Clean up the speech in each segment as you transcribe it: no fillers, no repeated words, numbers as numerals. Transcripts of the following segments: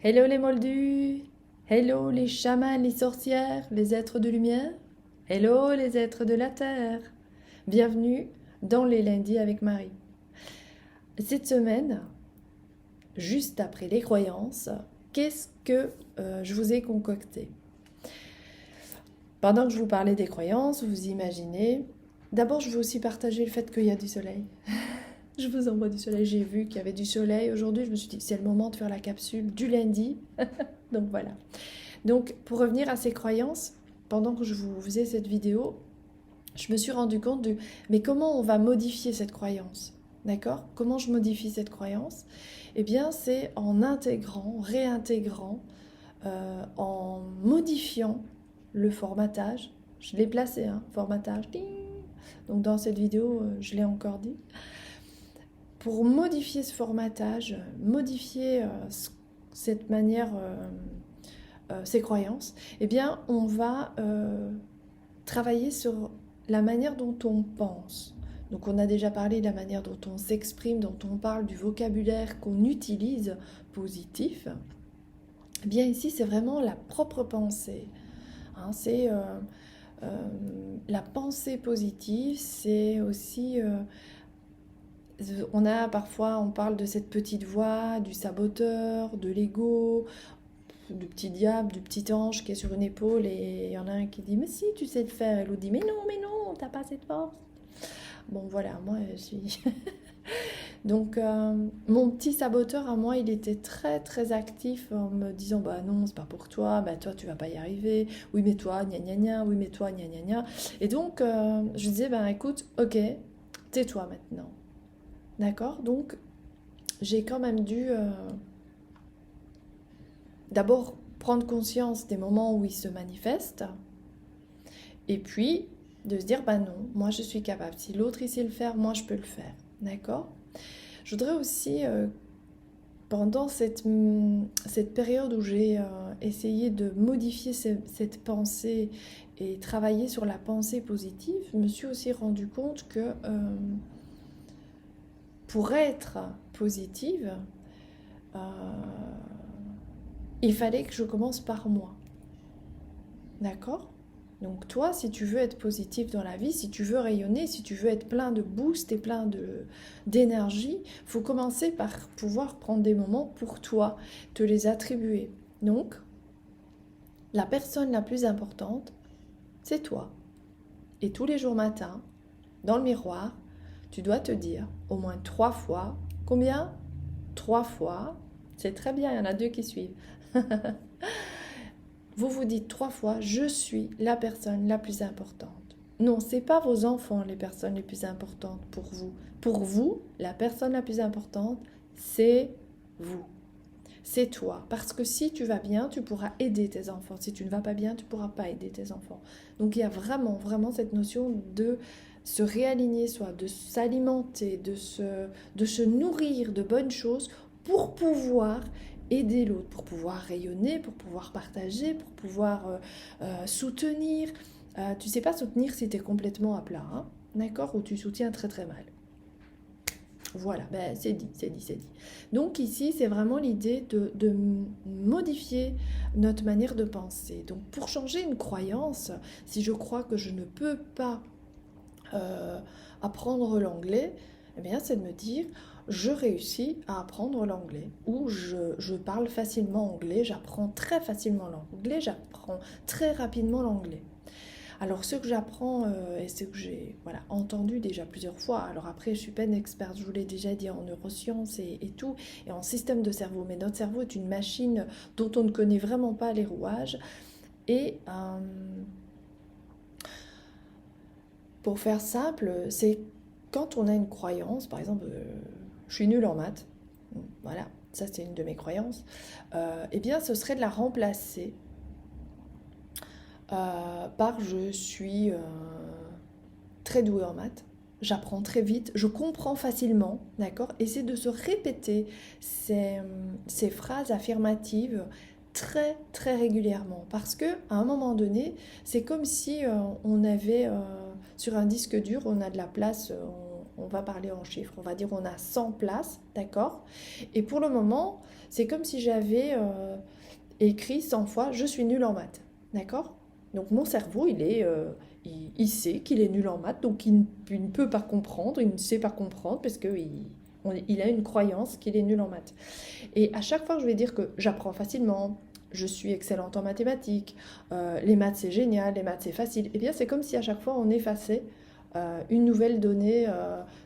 Hello les moldus, hello les chamans, les sorcières, les êtres de lumière, hello les êtres de la terre. Bienvenue dans les lundis avec Marie. Cette semaine, juste après les croyances, qu'est-ce que je vous ai concocté? Pendant que je vous parlais des croyances, vous imaginez. D'abord, je veux aussi partager le fait qu'il y a du soleil. Je vous envoie du soleil. J'ai vu qu'il y avait du soleil. Aujourd'hui, je me suis dit que c'est le moment de faire la capsule du lundi. Donc voilà. Donc pour revenir à ces croyances, pendant que je vous faisais cette vidéo, je me suis rendu compte de mais comment on va modifier cette croyance? D'accord? Comment je modifie cette croyance? Eh bien, c'est en intégrant, réintégrant, en modifiant le formatage. Je l'ai placé, hein, formatage. Ding. Donc dans cette vidéo, je l'ai encore dit. Pour modifier ce formatage, modifier cette manière, ces croyances, eh bien, on va travailler sur la manière dont on pense. Donc on a déjà parlé de la manière dont on s'exprime, dont on parle, du vocabulaire qu'on utilise positif. Eh bien ici, c'est vraiment la propre pensée. Hein, c'est la pensée positive, c'est aussi... on parle de cette petite voix, du saboteur, de l'ego, du petit diable, du petit ange qui est sur une épaule et il y en a un qui dit mais si tu sais le faire, et l'autre dit mais non, t'as pas cette force. Bon voilà, moi je suis... Donc mon petit saboteur à moi, il était très très actif en me disant bah non, c'est pas pour toi, bah toi tu vas pas y arriver, oui mais toi, gna gna gna, oui mais toi, gna gna gna. Et donc je disais bah écoute, ok, tais-toi maintenant. D'accord? Donc j'ai quand même dû d'abord prendre conscience des moments où il se manifeste et puis de se dire bah non, moi je suis capable. Si l'autre il sait le faire, moi je peux le faire. D'accord? Je voudrais aussi, pendant cette période où j'ai essayé de modifier cette pensée et travailler sur la pensée positive, je me suis aussi rendu compte que pour être positive, euh, il fallait que je commence par moi. D'accord? Donc toi, si tu veux être positif dans la vie, si tu veux rayonner, si tu veux être plein de boost et plein d'énergie, il faut commencer par pouvoir prendre des moments pour toi, te les attribuer. Donc, la personne la plus importante, c'est toi. Et tous les jours matin, dans le miroir, tu dois te dire au moins 3 fois, combien? 3 fois, c'est très bien, il y en a 2 qui suivent. Vous vous dites 3 fois, je suis la personne la plus importante. Non, ce n'est pas vos enfants les personnes les plus importantes pour vous. Pour vous, la personne la plus importante, c'est vous. C'est toi. Parce que si tu vas bien, tu pourras aider tes enfants. Si tu ne vas pas bien, tu ne pourras pas aider tes enfants. Donc il y a vraiment, vraiment cette notion de se réaligner, soit de s'alimenter, de se nourrir de bonnes choses pour pouvoir aider l'autre, pour pouvoir rayonner, pour pouvoir partager, pour pouvoir soutenir. Tu ne sais pas soutenir si tu es complètement à plat, hein, d'accord? Ou tu soutiens très très mal. Voilà, ben c'est dit, c'est dit, c'est dit. Donc ici, c'est vraiment l'idée de modifier notre manière de penser. Donc pour changer une croyance, si je crois que je ne peux pas apprendre l'anglais, eh bien c'est de me dire, je réussis à apprendre l'anglais, ou je parle facilement anglais, j'apprends très facilement l'anglais, j'apprends très rapidement l'anglais. Alors ce que j'apprends et ce que j'ai entendu déjà plusieurs fois, alors après je suis pas une experte, je vous l'ai déjà dit en neurosciences et tout, et en système de cerveau, mais notre cerveau est une machine dont on ne connaît vraiment pas les rouages, et pour faire simple, c'est quand on a une croyance, par exemple, je suis nulle en maths, voilà, ça c'est une de mes croyances, eh bien ce serait de la remplacer par je suis très douée en maths, j'apprends très vite, je comprends facilement, d'accord? Et c'est de se répéter ces phrases affirmatives très très régulièrement parce que à un moment donné, c'est comme si on avait sur un disque dur, on a de la place, On va parler en chiffres. On va dire on a 100 places, d'accord? Et pour le moment, c'est comme si j'avais écrit 100 fois je suis nul en maths, d'accord? Donc mon cerveau, il sait qu'il est nul en maths, donc il ne peut pas comprendre, il ne sait pas comprendre parce qu'il a une croyance qu'il est nul en maths. Et à chaque fois que je vais dire que j'apprends facilement, je suis excellente en mathématiques, les maths c'est génial, les maths c'est facile, et bien c'est comme si à chaque fois on effaçait une nouvelle donnée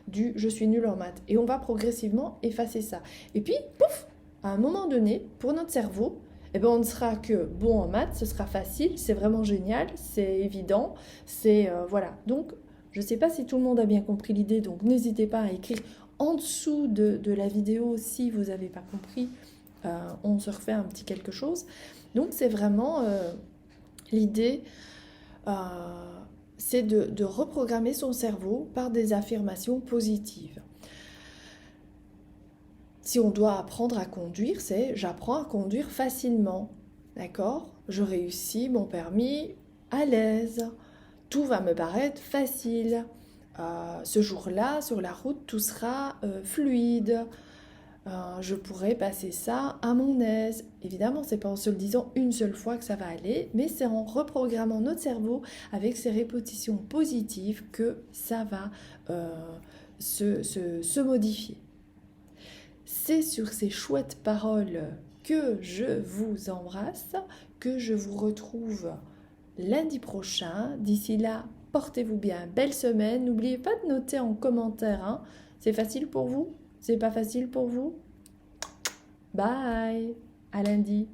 du je suis nul en maths. Et on va progressivement effacer ça. Et puis, pouf, à un moment donné, pour notre cerveau, eh ben, on ne sera que bon en maths, ce sera facile, c'est vraiment génial, c'est évident, c'est voilà. Donc, je ne sais pas si tout le monde a bien compris l'idée, donc n'hésitez pas à écrire en dessous de la vidéo si vous n'avez pas compris. On se refait un petit quelque chose. Donc, c'est vraiment l'idée. Euh, c'est de reprogrammer son cerveau par des affirmations positives. Si on doit apprendre à conduire, c'est j'apprends à conduire facilement, d'accord? Je réussis mon permis à l'aise, tout va me paraître facile. Ce jour-là, sur la route, tout sera fluide. Je pourrais passer ça à mon aise. Évidemment, c'est pas en se le disant une seule fois que ça va aller, mais c'est en reprogrammant notre cerveau avec ces répétitions positives que ça va se modifier. C'est sur ces chouettes paroles que je vous embrasse, que je vous retrouve lundi prochain. D'ici là, portez-vous bien, belle semaine. N'oubliez pas de noter en commentaire, hein. C'est facile pour vous? C'est pas facile pour vous? Bye! À lundi!